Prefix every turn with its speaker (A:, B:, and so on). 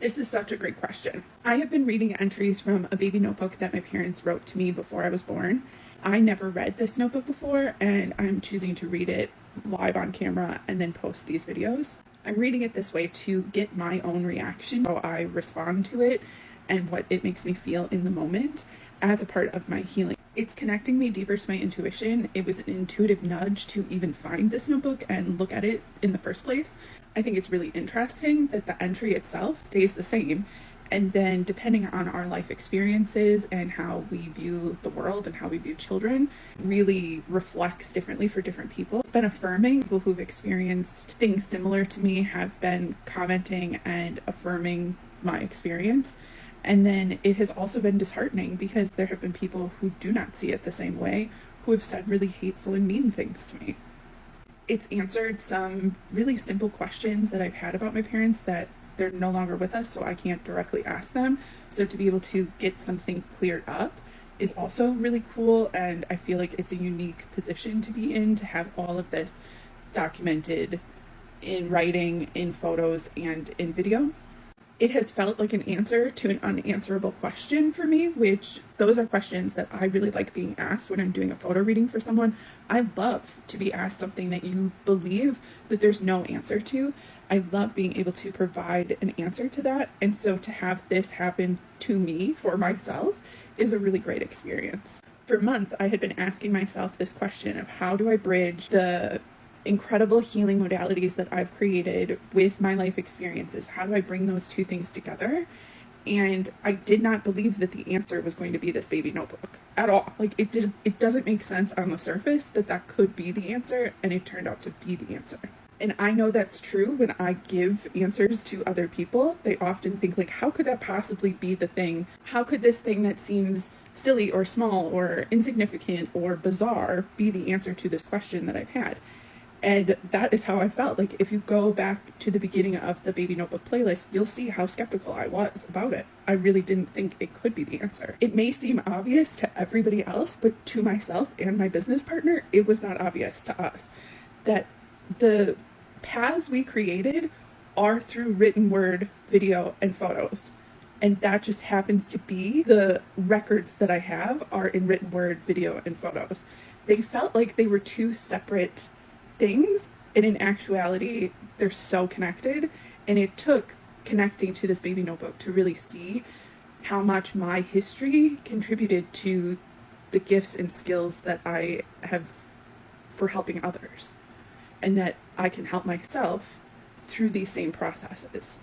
A: This is such a great question. I have been reading entries from a baby notebook that my parents wrote to me before I was born. I never read this notebook before, and I'm choosing to read it live on camera and then post these videos. I'm reading it this way to get my own reaction, how I respond to it, and what it makes me feel in the moment as a part of my healing. It's connecting me deeper to my intuition. It was an intuitive nudge to even find this notebook and look at it in the first place. I think it's really interesting that the entry itself stays the same. And then depending on our life experiences and how we view the world and how we view children really reflects differently for different people. It's been affirming. People who've experienced things similar to me have been commenting and affirming my experience. And then it has also been disheartening because there have been people who do not see it the same way, who have said really hateful and mean things to me. It's answered some really simple questions that I've had about my parents that they're no longer with us, so I can't directly ask them. So to be able to get some things cleared up is also really cool, and I feel like it's a unique position to be in, to have all of this documented in writing, in photos, and in video. It has felt like an answer to an unanswerable question for me, which those are questions that I really like being asked when I'm doing a photo reading for someone. I love to be asked something that you believe that there's no answer to. I love being able to provide an answer to that. And so to have this happen to me for myself is a really great experience. For months, I had been asking myself this question of how do I bridge the incredible healing modalities that I've created with my life experiences? How do I bring those two things together? And I did not believe that the answer was going to be this baby notebook at all. Like it doesn't make sense on the surface that that could be the answer, and it turned out to be the answer. And I know that's true when I give answers to other people. They often think like, how could that possibly be the thing? How could this thing that seems silly or small or insignificant or bizarre be the answer to this question that I've had? And that is how I felt. Like if you go back to the beginning of the baby notebook playlist, you'll see how skeptical I was about it. I really didn't think it could be the answer. It may seem obvious to everybody else, but to myself and my business partner, it was not obvious to us that the paths we created are through written word, video, and photos. And that just happens to be the records that I have are in written word, video, and photos. They felt like they were two separate things, and in actuality they're so connected, and it took connecting to this baby notebook to really see how much my history contributed to the gifts and skills that I have for helping others, and that I can help myself through these same processes.